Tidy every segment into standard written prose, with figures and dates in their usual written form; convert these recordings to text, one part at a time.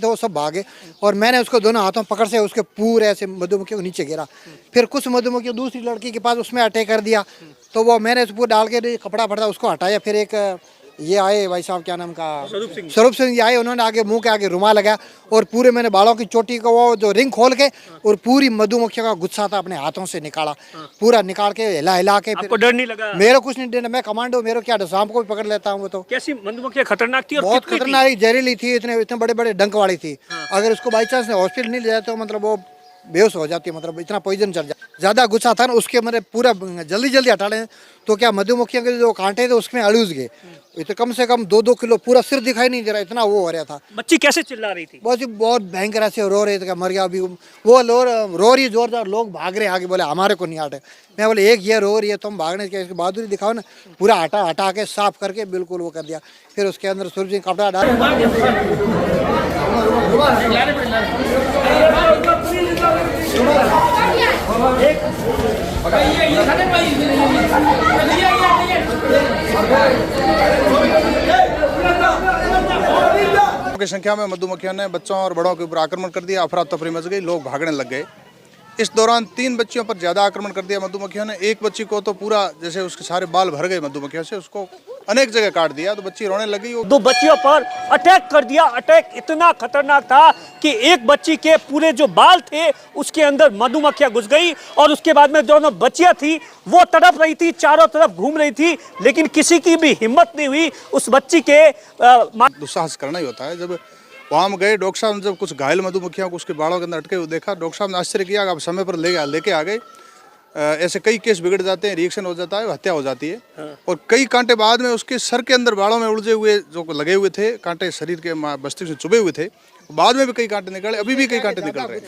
थे वो सब भागे और मैंने उसको दोनों हाथों पकड़ से उसके पूरे ऐसे मधुमक्खियों को नीचे गिरा। फिर कुछ मधुमक्खियों दूसरी लड़की के पास उसमें अटैक कर दिया, तो वो मैंने उसको डाल के कपड़ा फटा उसको हटाया। फिर एक ये आए भाई साहब, क्या नाम का, स्वरूप सिंह, ये आए, उन्होंने आगे मुंह के आगे रुमाल लगाया और पूरे मैंने बालों की चोटी को वो जो रिंग खोल के और पूरी मधुमक्खियों का गुस्सा था अपने हाथों से निकाला, पूरा निकाल के हिला हिला के। आपको डर नहीं लगा? मेरे कुछ नहीं डर, मैं कमांडो, मेरे क्या डर, सांप को भी पकड़ लेता हूँ। वो तो कैसी मधुमक्खियां खतरनाक थी और बहुत कितनी थी? खतरनाक, जहरीली थी, इतने इतने बड़े बड़े डंक वाली थी। अगर उसको बाई चांस हॉस्पिटल नहीं ले जाए तो मतलब वो बेहोश हो जाती है, मतलब इतना पॉइजन चल जाए। ज्यादा गुस्सा था ना उसके, मेरे पूरा जल्दी जल्दी हटा लें तो क्या मधुमक्खियों के जो कांटे थे उसमें अड़ूज गए। तो कम से कम 2-2 किलो, पूरा सिर दिखाई नहीं दे रहा, इतना वो हो रहा था। बच्ची कैसे चिल्ला रही थी? बहुत भयंकर ऐसे रो रहे थे कि मर गया अभी। वो रो रही जोरदार, लोग भाग रहे आगे, बोले हमारे को नहीं हटे। मैं बोले एक ये रो रही है, तुम भागने के बहादुरी दिखाओ ना। पूरा हटा के साफ करके बिल्कुल वो कर दिया। फिर उसके अंदर सूरज सिंह कपड़ा डाल की संख्या में मधुमक्खियों ने बच्चों और बड़ों के ऊपर आक्रमण कर दिया। अफरा तफरी मच गई, लोग भागने लग गए। इस दौरान 3 बच्चियों पर ज्यादा आक्रमण कर दिया मधुमक्खियों ने। एक बच्ची को तो पूरा जैसे उसके सारे बाल भर गए मधुमक्खियों से, उसको अनेक जगह काट दिया, तो बच्ची रोने लगी। 2 बच्चियों पर अटैक कर दिया। अटैक इतना खतरनाक था कि एक बच्ची के पूरे जो बाल थे उसके अंदर मधुमक्खियां घुस गई और उसके बाद में दोनों बच्चियां थी वो तड़प रही थी, चारों तरफ घूम रही थी, लेकिन किसी की भी हिम्मत नहीं हुई उस बच्ची के दुस्साहस करना ही होता है। जब वहाँ हम गए, डॉक्टर साहब ने जब कुछ घायल मधुमक्खियों को उसके बालों के अंदर अटके हुए देखा, डॉक्टर साहब ने आश्चर्य किया कि आप समय पर लेके आ गए। ऐसे कई केस बिगड़ जाते हैं, रिएक्शन हो जाता है, हत्या हो जाती है। और कई कांटे बाद में उसके सर के अंदर बालों में उलझे हुए जो लगे हुए थे कांटे, शरीर के मस्तिष्क से चुभे हुए थे, बाद में भी कई कांटे निकले, अभी भी कई कांटे निकल रहे हैं।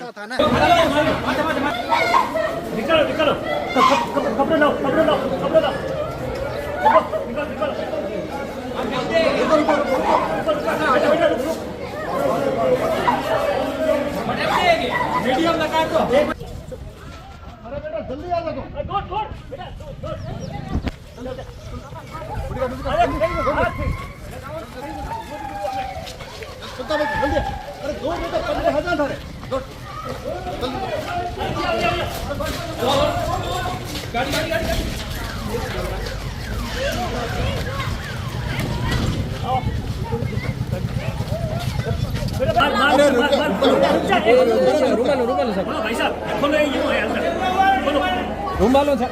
जल्दी आ जा तुम। रूमालो था।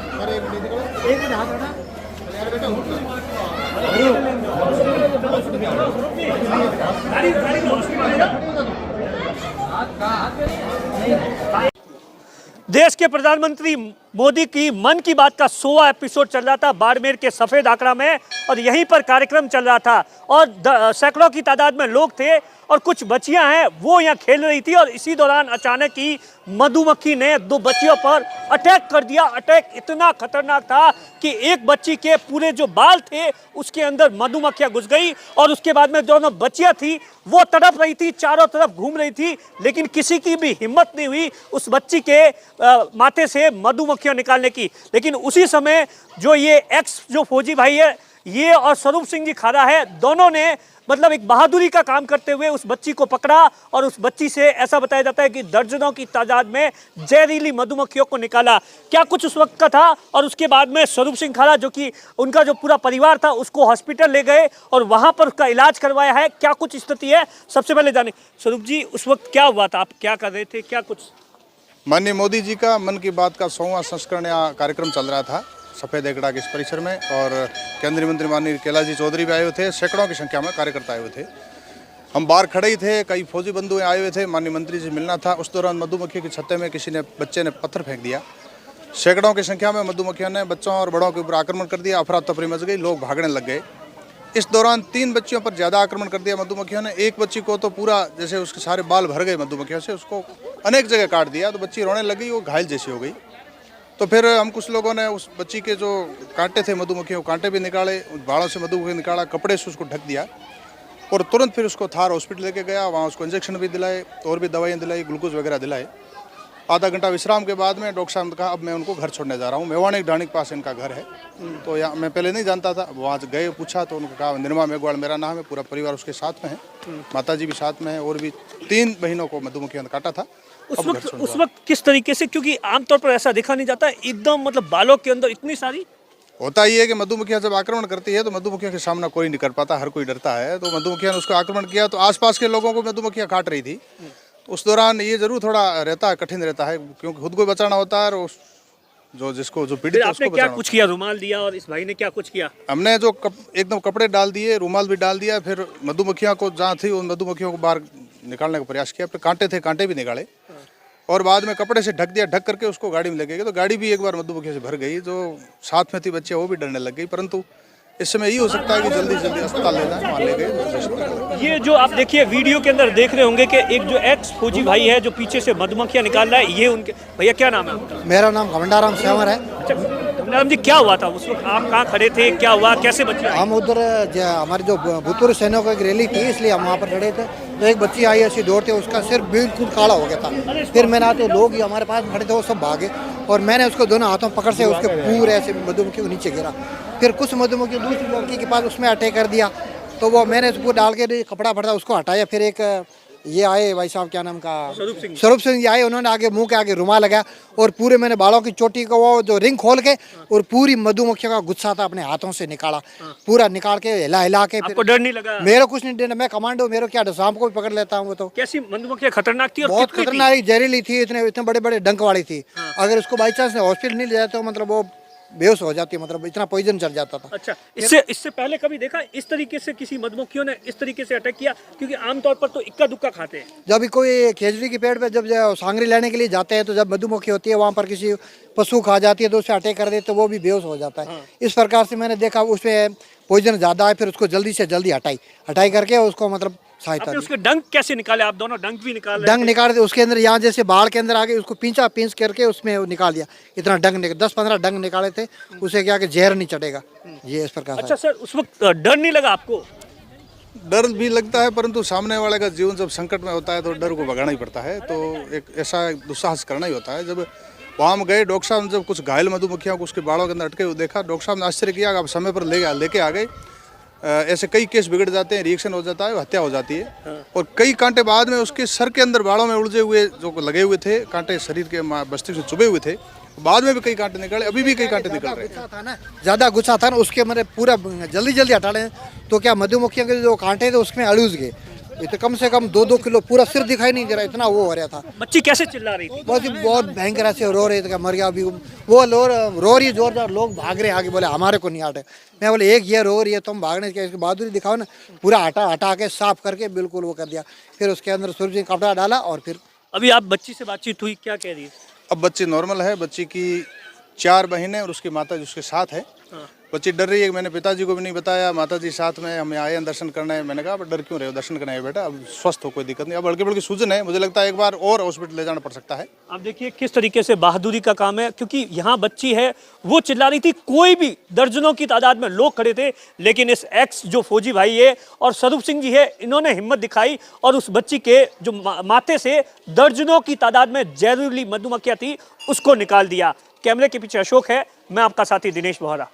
देश के प्रधानमंत्री मोदी की मन की बात का 100वां एपिसोड चल रहा था बाड़मेर के सफेद आंकड़ा में और यहीं पर कार्यक्रम चल रहा था और सैकड़ों की तादाद में लोग थे और कुछ बच्चियां हैं वो यहाँ खेल रही थी और इसी दौरान अचानक ही मधुमक्खी ने 2 बच्चियों पर अटैक कर दिया। अटैक इतना खतरनाक था कि एक बच्ची के पूरे जो बाल थे उसके अंदर मधुमक्खियां घुस गई और उसके बाद में दोनों बच्चियां थी वो तड़प रही थी, चारों तरफ घूम रही थी, लेकिन किसी की भी हिम्मत नहीं हुई उस बच्ची के माथे से मधुमक्खियां निकालने की। लेकिन उसी समय जो ये एक्स जो फौजी भाई है ये और स्वरूप सिंह जी खारा है, दोनों ने मतलब एक बहादुरी का काम करते हुए उस बच्ची को पकड़ा और उस बच्ची से ऐसा बताया जाता है कि दर्जनों की तादाद में जहरीली मधुमक्खियों को निकाला। क्या कुछ उस वक्त का था और उसके बाद में स्वरूप सिंह खारा जो कि उनका जो पूरा परिवार था उसको हॉस्पिटल ले गए और वहां पर उसका इलाज करवाया है। क्या कुछ स्थिति है सबसे पहले जाने। स्वरूप जी उस वक्त क्या हुआ था, आप क्या कर रहे थे, क्या कुछ? माननीय मोदी जी का मन की बात का 100वां संस्करण यहाँ कार्यक्रम चल रहा था सफेद आंकड़ा के इस परिसर में और केंद्रीय मंत्री माननीय कैलाश जी चौधरी भी आए हुए थे, सैकड़ों की संख्या में कार्यकर्ता आए हुए थे। हम बाहर खड़े ही थे, कई फौजी बंधु आए हुए थे, माननीय मंत्री से मिलना था। उस दौरान मधुमक्खी के छत्ते में किसी ने बच्चे ने पत्थर फेंक दिया। सैकड़ों की संख्या में मधुमक्खियों ने बच्चों और बड़ों के ऊपर आक्रमण कर दिया। अफरा तफरी मच गई, लोग भागने लग गए। इस दौरान 3 बच्चियों पर ज्यादा आक्रमण कर दिया मधुमक्खियों ने। एक बच्ची को तो पूरा जैसे उसके सारे बाल भर गए मधुमक्खियों से, उसको अनेक जगह काट दिया, तो बच्ची रोने लगी, वो घायल जैसी हो गई। तो फिर हम कुछ लोगों ने उस बच्ची के जो कांटे थे मधुमक्खियों कांटे भी निकाले, बालों से मधुमक्खी निकाला, कपड़े से उसको ढक दिया और तुरंत फिर उसको थार हॉस्पिटल लेके गया। वहाँ उसको इंजेक्शन भी दिलाए और भी दवाइयाँ दिलाई, ग्लूकोज वगैरह दिलाए। आधा घंटा विश्राम के बाद में डॉक्टर साहब ने कहा अब मैं उनको घर छोड़ने जा रहा हूँ। मेवाड़ी ढाणी के पास इनका घर है। तो यहाँ मैं पहले नहीं जानता था, वहाँ गए पूछा तो उनको कहा निर्मा मेघवाल मेरा नाम है, पूरा परिवार उसके साथ में है, माता जी भी साथ में है और भी 3 बहनों को मधुमक्खियों ने काटा था। उस वक्त किस तरीके से, क्योंकि आमतौर पर ऐसा देखा नहीं जाता एकदम मतलब बालों के अंदर इतनी सारी। होता ही है कि मधुमक्खियां जब आक्रमण करती है तो मधुमक्खियों के सामना कोई नहीं कर पाता, हर कोई डरता है। तो मधुमक्खियां ने उसको आक्रमण किया तो आसपास के लोगों को मधुमक्खियां काट रही थी। तो उस दौरान ये जरूर थोड़ा रहता है, कठिन रहता है, क्योंकि खुद को बचाना होता है और जो पीड़ित है आपने उसको क्या बचाना कुछ किया, रुमाल दिया और इस भाई ने क्या कुछ किया? हमने जो एकदम कपड़े डाल दिए, रुमाल भी डाल दिया, फिर मधुमक्खियों को जहाँ थी उन मधुमक्खियों को बाहर निकालने का प्रयास किया। फिर कांटे थे, कांटे भी निकाले और बाद में कपड़े से ढक दिया, ढक करके उसको गाड़ी में ले गए। तो गाड़ी भी एक बार मधुमक्खियों से भर गई, जो साथ में थी बच्चे वो भी डरने लग गई। परंतु इस समय ये हो सकता है कि जल्दी जल्दी अस्पताल ले जाए, वहाँ ले गए। ये जो आप देखिए वीडियो के अंदर देख रहे होंगे कि एक जो एक्स फौजी भाई है जो पीछे से मधुमक्खियां निकाल रहा है, ये उनके भैया क्या नाम है आपका? मेरा नाम घमंडाराम सेवर है। अच्छा घमंडाराम जी, क्या हुआ था उस वक्त, आप कहाँ खड़े थे, क्या हुआ, कैसे बच्चे आए? हम उधर हमारी जो भूतपूर्व सैनिकों की एक रैली थी इसलिए हम वहाँ पर खड़े थे। तो एक बच्ची आई ऐसी दौड़ते, उसका सिर बिल्कुल काला हो गया था। फिर मैंने आते लोग हमारे पास खड़े थे वो सब भागे और मैंने उसको दोनों हाथों पकड़ से उसके पूरे ऐसे मधुमक्खी को नीचे गिरा। फिर कुछ मधुमक्खी दूसरी लड़की के पास उसमें अटैक कर दिया। तो वो मैंने उसको डाल के कपड़ा फटा उसको हटाया। फिर एक ये आए भाई साहब, क्या नाम का, स्वरूप सिंह जी आए। उन्होंने आगे मुंह के आगे रुमाल लगाया और पूरे मैंने बालों की चोटी को वो जो रिंग खोल के और पूरी मधुमक्खियों का गुस्सा था अपने हाथों से निकाला, पूरा निकाल के हिला हिला के। आपको डर नहीं लगा? मेरे कुछ नहीं डर, मैं कमांडो, मेरे क्या डर, सांप को भी पकड़ लेता हूँ। वो तो कैसी मधुमक्खियां खतरनाक थी और बहुत कितनी थी? खतरनाक, जहरीली थी, इतने इतने बड़े बड़े डंक वाली थी। अगर उसको बाई चांस हॉस्पिटल नहीं ले जाते तो मतलब वो बेहोश हो जाती है, मतलब इतना पॉइजन चल जाता था। अच्छा, इससे पहले कभी देखा इस तरीके से किसी मधुमक्खियों ने इस तरीके से अटैक किया? क्योंकि आमतौर पर तो इक्का दुक्का खाते हैं। जब भी कोई खेजड़ी के पेड़ पे जब सांगरी लेने के लिए जाते हैं तो जब मधुमक्खी होती है वहाँ पर किसी पशु खा जाती है तो उसे अटैक कर देते तो वो भी बेहोश हो जाता है। इस प्रकार से मैंने देखा उसमें पॉइजन ज़्यादा है, फिर उसको जल्दी से जल्दी हटाई करके उसको मतलब सहायता आपने दी। उसके डंक कैसे निकाले? आप दोनों डंक भी निकाल रहे डंग निकाल दे उसके अंदर, यहाँ जैसे बाढ़ के अंदर आगे उसको पींच करके उसमें वो निकाल दिया। इतना डंग 10-15 डंग निकाले थे, उसे क्या कि जहर नहीं चढ़ेगा। ये इस प्रकार से। अच्छा सर, उस वक्त डर नहीं लगा आपको? डर भी लगता है, परंतु सामने वाले का जीवन जब संकट में होता है तो डर को भगाना ही पड़ता है। तो एक ऐसा दुस्साहस करना ही होता है। जब वहाँ हम गए, डॉक्टर साहब ने जब कुछ घायल मधुमक्खियों को उसके बाड़ों के अंदर अटके हुए देखा, डॉक्टर साहब ने आश्चर्य किया कि आप समय पर लेके आ गए। ऐसे कई केस बिगड़ जाते हैं, रिएक्शन हो जाता है, हत्या हो जाती है। और कई कांटे बाद में उसके सर के अंदर बाड़ों में उलझे हुए जो लगे हुए थे कांटे, शरीर के बस्ती से चुभे हुए थे, बाद में भी कई कांटे निकले, अभी भी कई कांटे निकल रहे हैं। ज़्यादा गुस्सा था ना उसके, मैंने पूरा जल्दी जल्दी हटा लें तो क्या मधुमक्खियों के जो कांटे थे उसमें अड़ूज गए। तो कम से कम 2-2 किलो, पूरा सिर दिखाई नहीं दे रहा, इतना वो हो रहा था। बच्ची कैसे चिल्ला रही थी? बहुत भयंकर ऐसे रो रहे थे, मर गया अभी वो रो रही जोरदार, लोग भाग रहे आगे, बोले हमारे को नहीं हटे। मैं बोले एक ये रो रही है तुम भागने के, इसकी बहादुरी दिखाओ ना। पूरा हटा के साफ करके बिल्कुल वो कर दिया। फिर उसके अंदर सूरज ने कपड़ा डाला और फिर अभी आप बच्ची से बातचीत हुई, क्या कह रही है? अब बच्ची नॉर्मल है। बच्ची की 4 बहनें और उसकी माता जी उसके साथ है। बच्ची डर रही है। मैंने पिताजी को भी नहीं बताया, माताजी साथ में हम आए हैं दर्शन करने। मैंने कहा डर क्यों रहे हो, दर्शन करने आए बेटा, अब स्वस्थ हो, कोई दिक्कत नहीं। अब हल्की बल्कि सूजन है, मुझे लगता है एक बार और हॉस्पिटल ले जाना पड़ सकता है। आप देखिए किस तरीके से बहादुरी का काम है, क्योंकि यहाँ बच्ची है वो चिल्ला रही थी, कोई भी दर्जनों की तादाद में लोग खड़े थे, लेकिन इस एक्स जो फौजी भाई है और स्वरूप सिंह जी है, इन्होंने हिम्मत दिखाई और उस बच्ची के जो माथे से दर्जनों की तादाद में जहरीली मधुमक्खियां थी उसको निकाल दिया। कैमरे के पीछे अशोक है, मैं आपका साथी दिनेश बोहरा।